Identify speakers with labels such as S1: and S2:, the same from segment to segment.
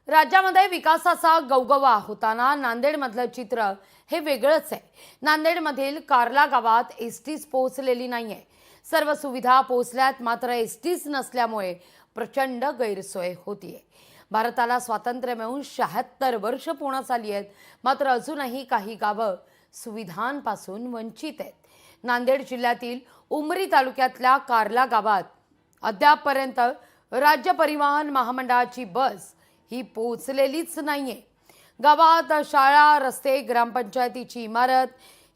S1: राज्यामध्ये विकासाचा गवगवा होताना नांदेडमधलं चित्र हे वेगळंच आहे। नांदेडमधील कार्ला गावात एसटीच पोहोचलेली नाहीये। सर्व सुविधा पोहोचल्यात, मात्र एसटीच नसल्यामुळे प्रचंड गैरसोय होतीये। भारताला स्वातंत्र्य मिळून 76 वर्ष पूर्ण झाली आहेत, मात्र अजूनही काही गावं सुविधांपासून वंचित आहेत। नांदेड जिल्ह्यातील उमरी तालुक्यातल्या कार्ला गावात अद्यापपर्यंत राज्य परिवहन महामंडळाची बस ही पोहोचलेलीच नाहीये। गावात शाळा, रस्ते, ग्रामपंचायतीची इमारत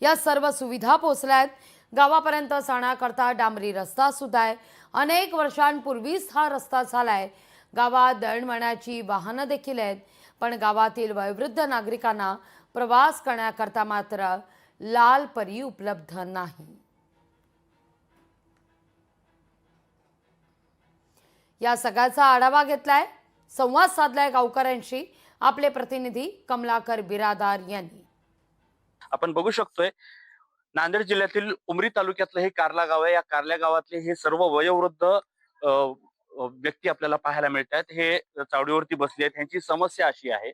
S1: या सर्व सुविधा पोहोचल्यात। गावापर्यंत जाण्याकरता डांबरी रस्ता सुद्धा आहे। अनेक वर्षांपूर्वीच हा रस्ता झालाय। गावात दळणवळणाची वाहनं देखील आहेत, पण गावातील वयोवृद्ध नागरिकांना प्रवास करण्याकरता मात्र लाल परी उपलब्ध नाही। या सगळ्याचा आढावा घेतलाय, संवाद साधलाय गावकऱ्यांशी आपले प्रतिनिधी कमलाकर बिरादार यांनी।
S2: आपण बघू शकतोय नांदेड जिल्ह्यातील उमरी तालुक्यातलं हे कार्ला गाव आहे। या कार्ला गावातले हे सर्व वयोवृद्ध व्यक्ती आपल्याला पाहायला मिळतात। हे चावडीवरती बसले आहेत। यांची समस्या अशी आहे,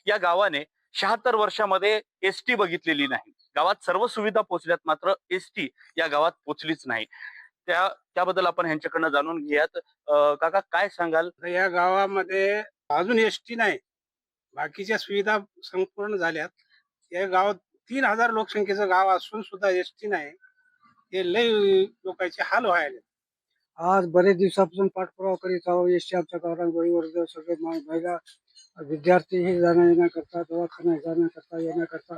S2: या गावाने 76 वर्षामध्ये एसटी बघितलेली नाही। गावात सर्व सुविधा पोहोचल्यात, मात्र एसटी या गावात पोहोचलीच नाही। त्याबद्दल आपण ह्यांच्याकडनं जाणून घेऊयात। काका, काय सांगाल?
S3: या गावामध्ये अजून एसटी नाही, बाकीच्या सुविधा संपूर्ण झाल्यात। या गावात 3000 लोकसंख्येचं गाव असून सुद्धा एसटी नाही, हे लय लोकांचे हाल व्हायले। आज बरेच दिवसापासून पाठपुरावा करीत आहोत। एसटी आमच्या गावावर सगळे महिला विद्यार्थी हे जाण्या येण्याकरता, दवाखान्यात जाण्याकरता येण्याकरता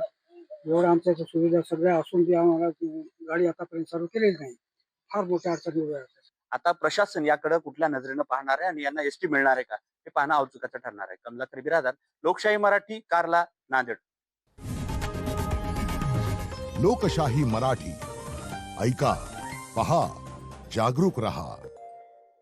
S3: एवढं आमच्या सुविधा सगळ्या असून बी आम्हाला गाडी आतापर्यंत चालू केलेली नाही। फार मोठ्या अडचणी उभ्या आहेत।
S2: आता प्रशासन याकडे कुठल्या नजरेनं पाहणार आहे आणि यांना एसटी मिळणार आहे का, हे पाहणं औत्सुक्याचं ठरणार आहे। कमलाकर बिरादार, लोकशाही मराठी, कार्ला, नांदेड।
S4: लोकशाही मराठी, ऐका, पहा, जागरूक रहा।